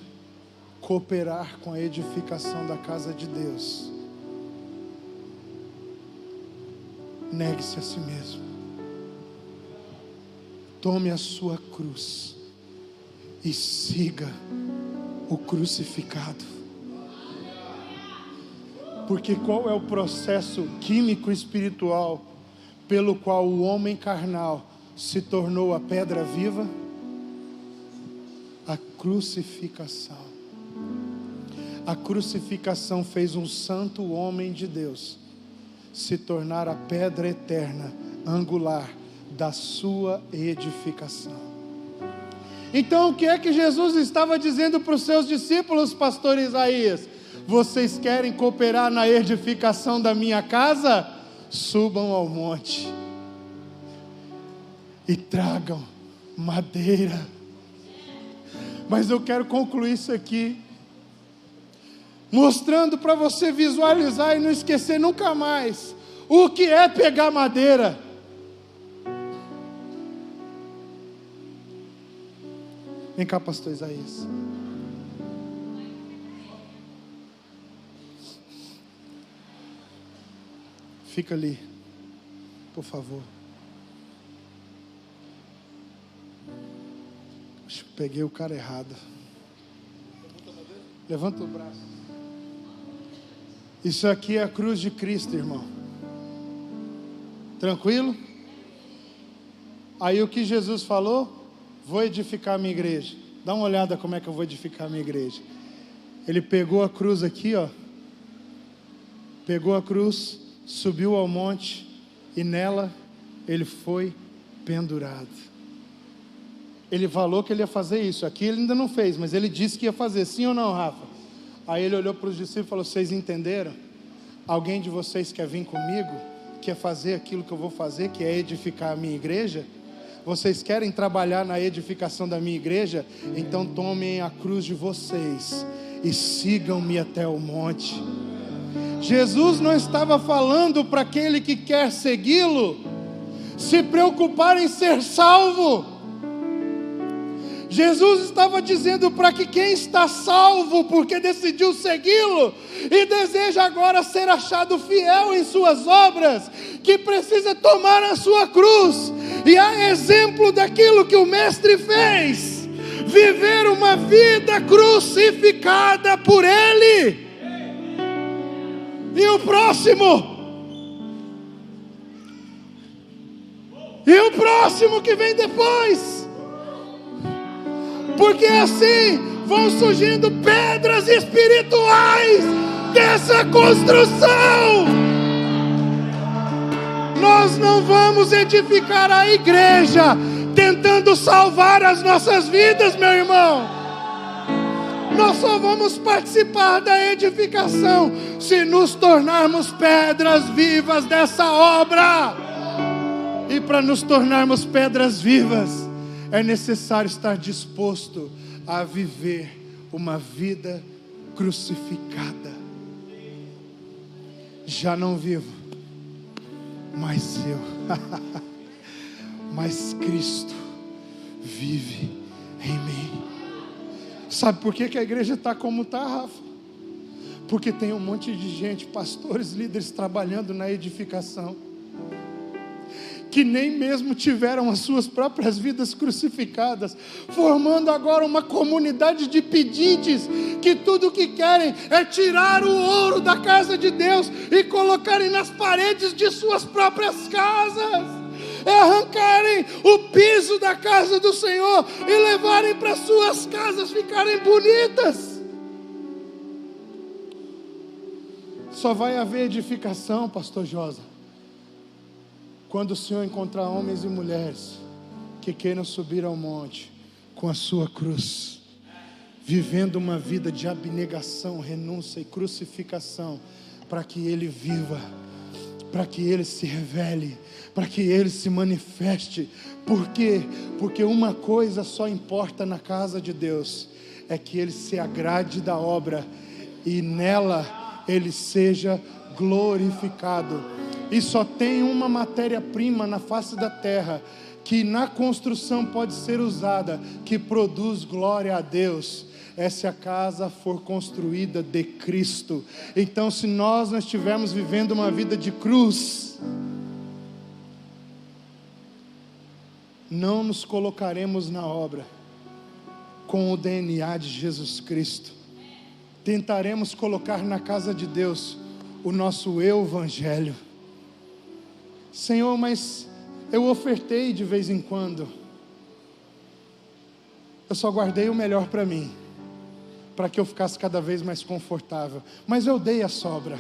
cooperar com a edificação da casa de Deus, negue-se a si mesmo, tome a sua cruz e siga o crucificado. Porque qual é o processo químico espiritual pelo qual o homem carnal se tornou a pedra viva? A crucificação. A crucificação fez um santo homem de Deus se tornar a pedra eterna, angular da sua edificação. Então o que é que Jesus estava dizendo para os seus discípulos, pastor Isaías? Vocês querem cooperar na edificação da minha casa? Subam ao monte e tragam madeira. Mas eu quero concluir isso aqui, mostrando para você visualizar e não esquecer nunca mais o que é pegar madeira. Vem cá, pastor Isaías. Fica ali, por favor. Acho que peguei o cara errado. Levanta o braço. Isso aqui é a cruz de Cristo, irmão. Tranquilo? Aí o que Jesus falou? Vou edificar a minha igreja. Dá uma olhada como é que eu vou edificar a minha igreja. Ele pegou a cruz aqui, ó. Pegou a cruz, subiu ao monte e nela ele foi pendurado. Ele falou que ele ia fazer isso. Aqui ele ainda não fez, mas ele disse que ia fazer. Sim ou não, Rafa? Aí ele olhou para os discípulos e falou: vocês entenderam? Alguém de vocês quer vir comigo? Quer fazer aquilo que eu vou fazer, que é edificar a minha igreja? Vocês querem trabalhar na edificação da minha igreja? Então tomem a cruz de vocês e sigam-me até o monte. Jesus não estava falando para aquele que quer segui-lo se preocupar em ser salvo. Jesus estava dizendo para que quem está salvo porque decidiu segui-lo e deseja agora ser achado fiel em suas obras, que precisa tomar a sua cruz, e a exemplo daquilo que o Mestre fez, viver uma vida crucificada por Ele. E o próximo? E o próximo que vem depois? Porque assim vão surgindo pedras espirituais dessa construção. Nós não vamos edificar a igreja tentando salvar as nossas vidas, meu irmão. Nós só vamos participar da edificação se nos tornarmos pedras vivas dessa obra. E para nos tornarmos pedras vivas, é necessário estar disposto a viver uma vida crucificada. Já não vivo, mas eu, mas Cristo vive em mim. Sabe por que a igreja está como está, Rafa? Porque tem um monte de gente, pastores, líderes trabalhando na edificação, que nem mesmo tiveram as suas próprias vidas crucificadas, formando agora uma comunidade de pedintes, que tudo o que querem é tirar o ouro da casa de Deus e colocarem nas paredes de suas próprias casas, é arrancarem o piso da casa do Senhor e levarem para suas casas ficarem bonitas. Só vai haver edificação, pastor Josa, quando o Senhor encontrar homens e mulheres que queiram subir ao monte com a sua cruz, vivendo uma vida de abnegação, renúncia e crucificação, para que Ele viva, para que Ele se revele, para que Ele se manifeste. Por quê? Porque uma coisa só importa na casa de Deus, é que Ele se agrade da obra e nela Ele seja glorificado. E só tem uma matéria-prima na face da terra que na construção pode ser usada, que produz glória a Deus, é se a casa for construída de Cristo. Então, se nós não estivermos vivendo uma vida de cruz, não nos colocaremos na obra com o DNA de Jesus Cristo. Tentaremos colocar na casa de Deus o nosso evangelho. Senhor, mas eu ofertei de vez em quando. Eu só guardei o melhor para mim, para que eu ficasse cada vez mais confortável. Mas eu dei a sobra.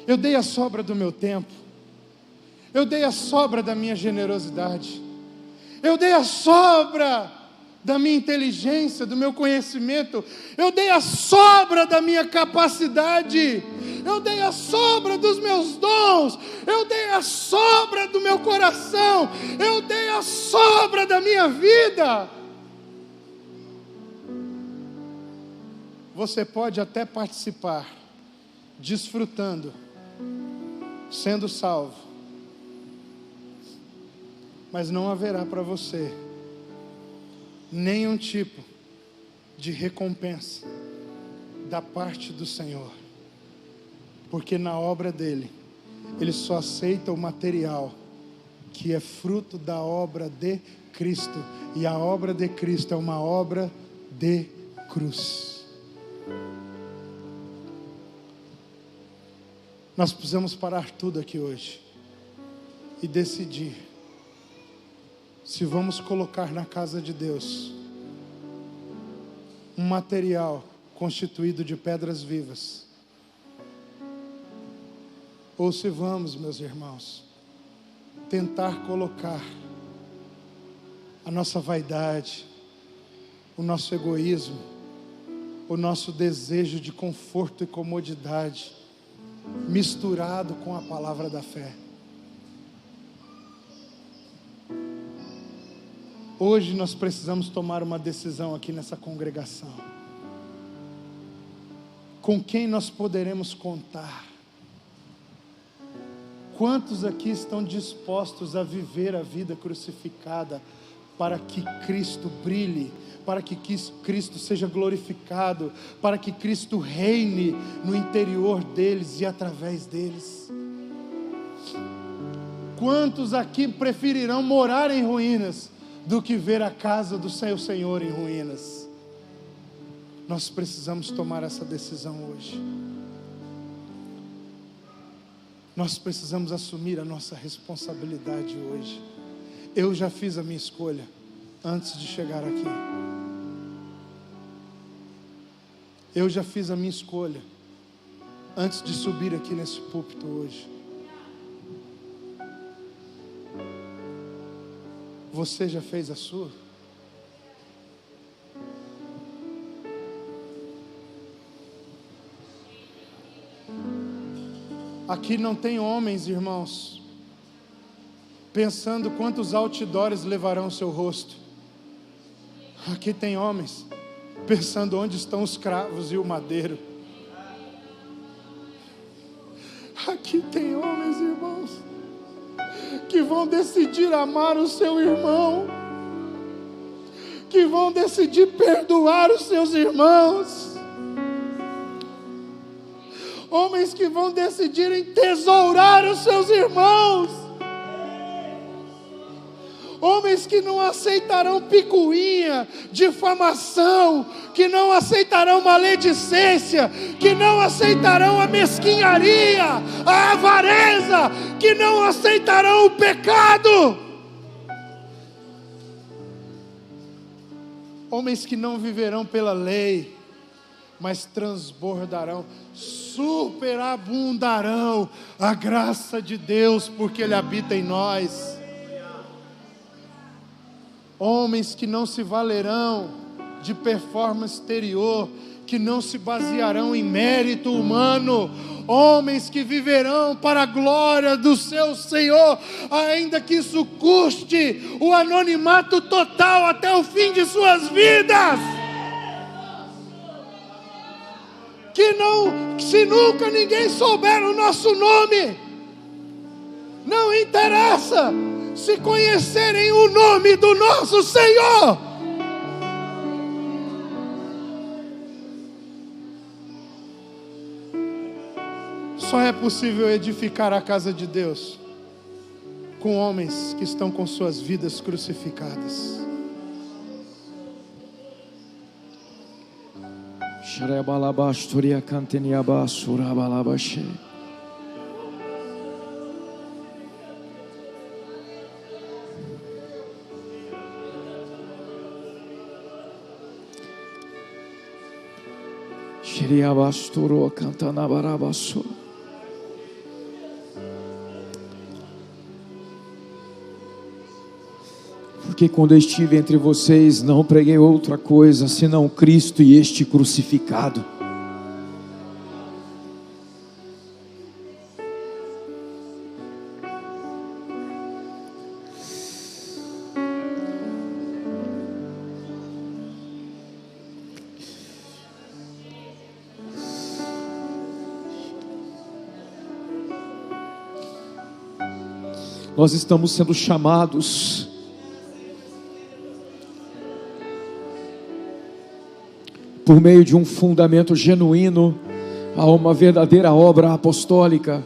Eu dei a sobra do meu tempo. Eu dei a sobra da minha generosidade. Eu dei a sobra da minha inteligência, do meu conhecimento. Eu dei a sobra da minha capacidade. Eu dei a sobra dos meus dons. Eu dei a sobra do meu coração. Eu dei a sobra da minha vida. Você pode até participar, desfrutando, sendo salvo, mas não haverá para você nenhum tipo de recompensa da parte do Senhor, porque na obra dele, ele só aceita o material que é fruto da obra de Cristo, e a obra de Cristo é uma obra de cruz. Nós precisamos parar tudo aqui hoje e decidir se vamos colocar na casa de Deus um material constituído de pedras vivas, ou se vamos, meus irmãos, tentar colocar a nossa vaidade, o nosso egoísmo, o nosso desejo de conforto e comodidade, misturado com a palavra da fé. Hoje nós precisamos tomar uma decisão aqui nessa congregação. Com quem nós poderemos contar? Quantos aqui estão dispostos a viver a vida crucificada para que Cristo brilhe, para que Cristo seja glorificado, para que Cristo reine no interior deles e através deles? Quantos aqui preferirão morar em ruínas do que ver a casa do seu Senhor em ruínas? Nós precisamos tomar essa decisão hoje. Nós precisamos assumir a nossa responsabilidade hoje. Eu já fiz a minha escolha antes de chegar aqui. Eu já fiz a minha escolha antes de subir aqui nesse púlpito hoje. Você já fez a sua? Aqui não tem homens, irmãos, pensando quantos outdoors levarão o seu rosto. Aqui tem homens pensando onde estão os cravos e o madeiro. Aqui tem homens, irmãos, que vão decidir amar o seu irmão, que vão decidir perdoar os seus irmãos, homens que vão decidir entesourar os seus irmãos, homens que não aceitarão picuinha, difamação, que não aceitarão maledicência, que não aceitarão a mesquinharia, a avareza, que não aceitarão o pecado. Homens que não viverão pela lei, mas transbordarão, superabundarão a graça de Deus, porque Ele habita em nós. Homens que não se valerão de performance exterior, que não se basearão em mérito humano, homens que viverão para a glória do seu Senhor, ainda que isso custe o anonimato total até o fim de suas vidas. Que não, se nunca ninguém souber o nosso nome, não interessa, se conhecerem o nome do nosso Senhor. Só é possível edificar a casa de Deus com homens que estão com suas vidas crucificadas. Porque quando eu estive entre vocês, não preguei outra coisa senão Cristo e este crucificado. Nós estamos sendo chamados por meio de um fundamento genuíno a uma verdadeira obra apostólica.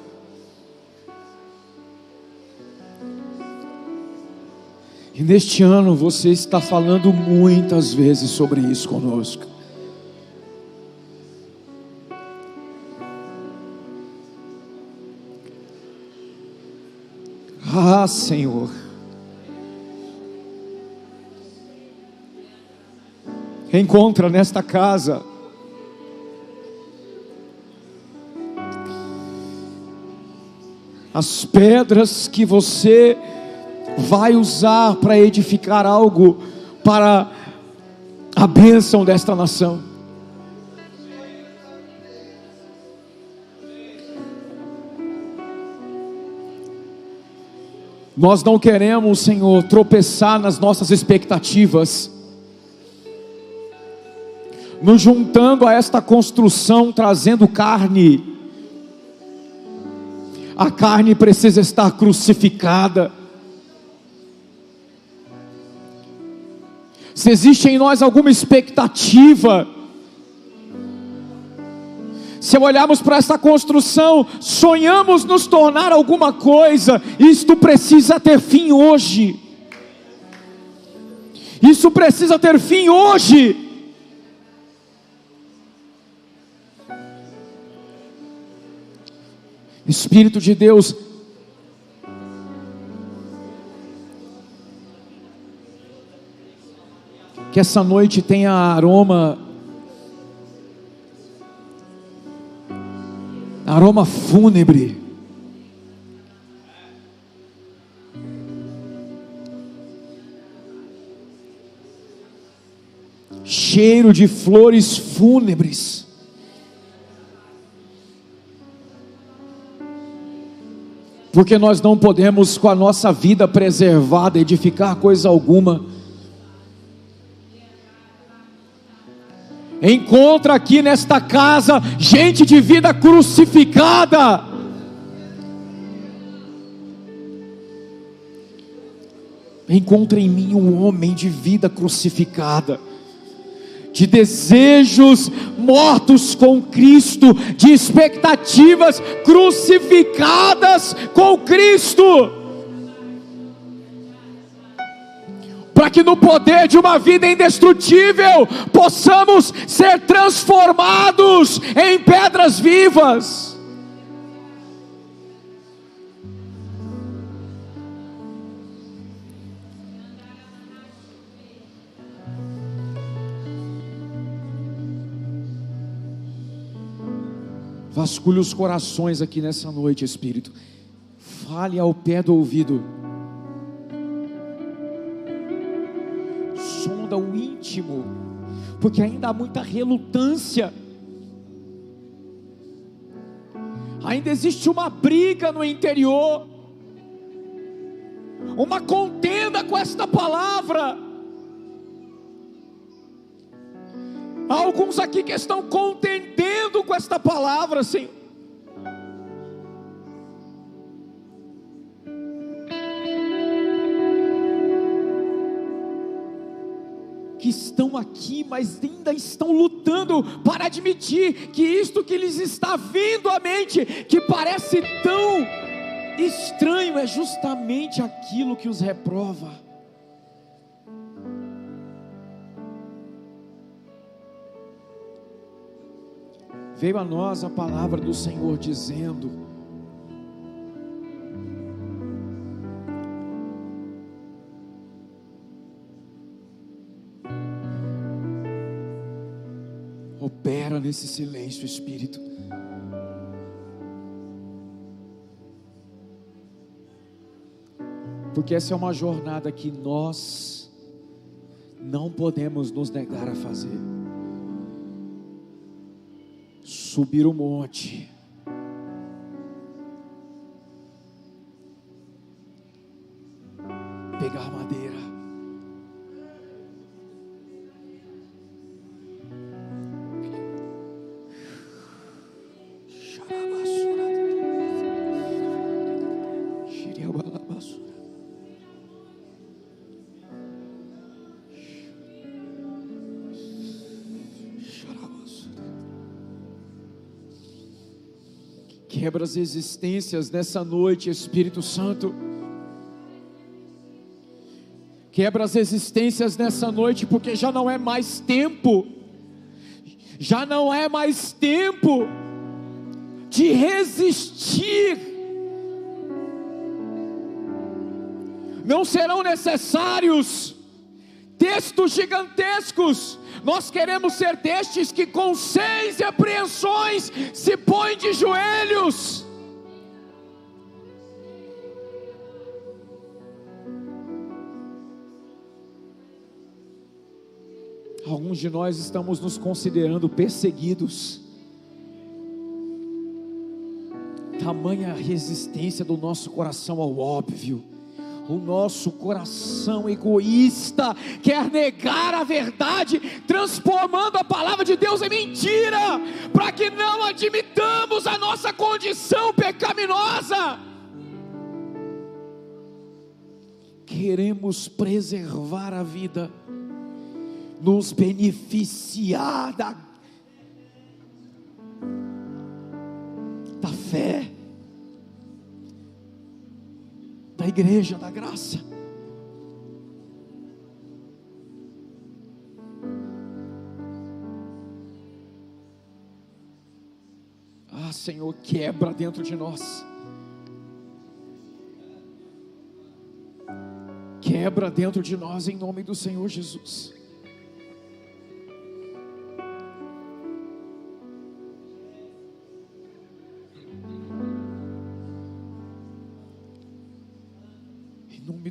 E neste ano você está falando muitas vezes sobre isso conosco. Ah, Senhor, encontra nesta casa as pedras que você vai usar para edificar algo para a bênção desta nação. Nós não queremos, Senhor, tropeçar nas nossas expectativas, nos juntando a esta construção, trazendo carne. A carne precisa estar crucificada. Se existe em nós alguma expectativa, se olharmos para essa construção, sonhamos nos tornar alguma coisa, isto precisa ter fim hoje. Isso precisa ter fim hoje. Espírito de Deus, que essa noite tenha aroma fúnebre, cheiro de flores fúnebres, porque nós não podemos, com a nossa vida preservada, edificar coisa alguma. Encontra aqui nesta casa gente de vida crucificada. Encontra em mim um homem de vida crucificada, de desejos mortos com Cristo, de expectativas crucificadas com Cristo, para que no poder de uma vida indestrutível possamos ser transformados em pedras vivas. Vasculhe os corações aqui nessa noite, Espírito. Fale ao pé do ouvido. Sonda o íntimo, porque ainda há muita relutância. Ainda existe uma briga no interior, uma contenda com esta palavra. Há alguns aqui que estão contendendo com esta palavra, Senhor. Que estão aqui, mas ainda estão lutando para admitir que isto que lhes está vindo à mente, que parece tão estranho, é justamente aquilo que os reprova. Veio a nós a palavra do Senhor dizendo: opera nesse silêncio, Espírito. Porque essa é uma jornada que nós não podemos nos negar a fazer. Subir o monte, pegar madeira, quebra as resistências nessa noite, Espírito Santo. Quebra as resistências nessa noite, porque já não é mais tempo. Já não é mais tempo de resistir. Não serão necessários textos gigantescos. Nós queremos ser destes que com 6 repreensões se põem de joelhos. Alguns de nós estamos nos considerando perseguidos. Tamanha resistência do nosso coração ao óbvio. O nosso coração egoísta quer negar a verdade, transformando a palavra de Deus em mentira, para que não admitamos a nossa condição pecaminosa. Queremos preservar a vida, nos beneficiar da fé, da igreja, da graça. Ah, Senhor, quebra dentro de nós. Quebra dentro de nós em nome do Senhor Jesus.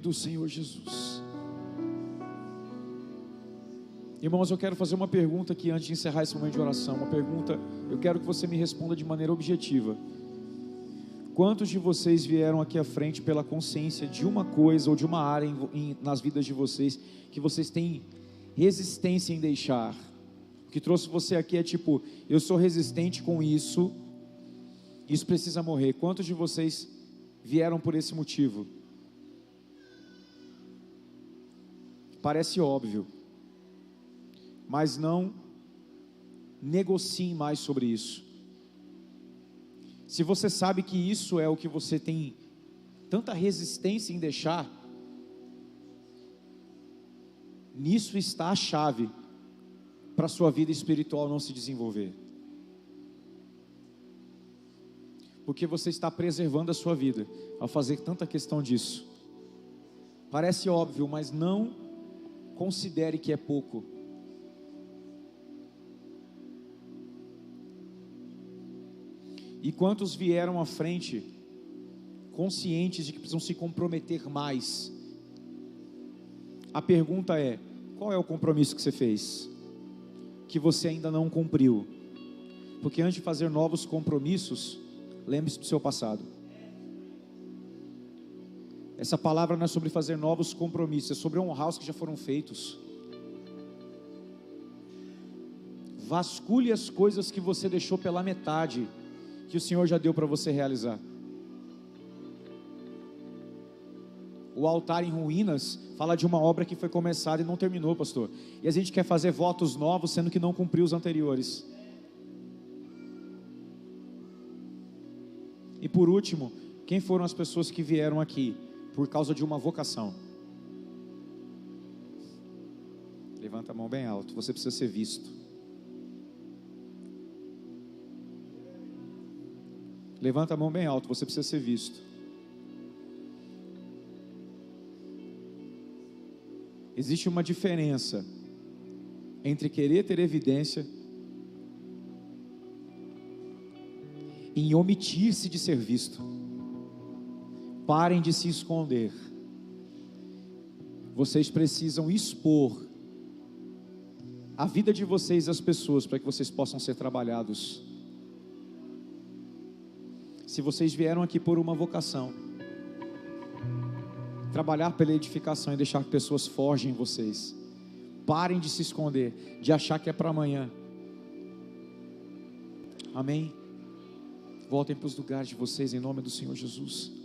Do Senhor Jesus. Irmãos, eu quero fazer uma pergunta aqui antes de encerrar esse momento de oração. Uma pergunta, eu quero que você me responda de maneira objetiva. Quantos de vocês vieram aqui à frente pela consciência de uma coisa ou de uma área nas vidas de vocês que vocês têm resistência em deixar? O que trouxe você aqui é tipo, eu sou resistente com isso, isso precisa morrer. Quantos de vocês vieram por esse motivo? Parece óbvio, mas não negociem mais sobre isso. Se você sabe que isso é o que você tem tanta resistência em deixar, nisso está a chave para a sua vida espiritual não se desenvolver. Porque você está preservando a sua vida ao fazer tanta questão disso. Parece óbvio, mas não considere que é pouco. E quantos vieram à frente conscientes de que precisam se comprometer mais? A pergunta é: qual é o compromisso que você fez, que você ainda não cumpriu? Porque antes de fazer novos compromissos, lembre-se do seu passado. Essa palavra não é sobre fazer novos compromissos, é sobre honrar os que já foram feitos. Vasculhe as coisas que você deixou pela metade, que o Senhor já deu para você realizar. O altar em ruínas fala de uma obra que foi começada e não terminou, pastor. E a gente quer fazer votos novos, sendo que não cumpriu os anteriores. E por último, quem foram as pessoas que vieram aqui por causa de uma vocação? Levanta a mão bem alto, você precisa ser visto. Levanta a mão bem alto, você precisa ser visto. Existe uma diferença entre querer ter evidência e omitir-se de ser visto. Parem de se esconder. Vocês precisam expor a vida de vocês às pessoas, para que vocês possam ser trabalhados. Se vocês vieram aqui por uma vocação, trabalhar pela edificação e deixar que pessoas forjem vocês. Parem de se esconder, de achar que é para amanhã. Amém? Voltem para os lugares de vocês em nome do Senhor Jesus.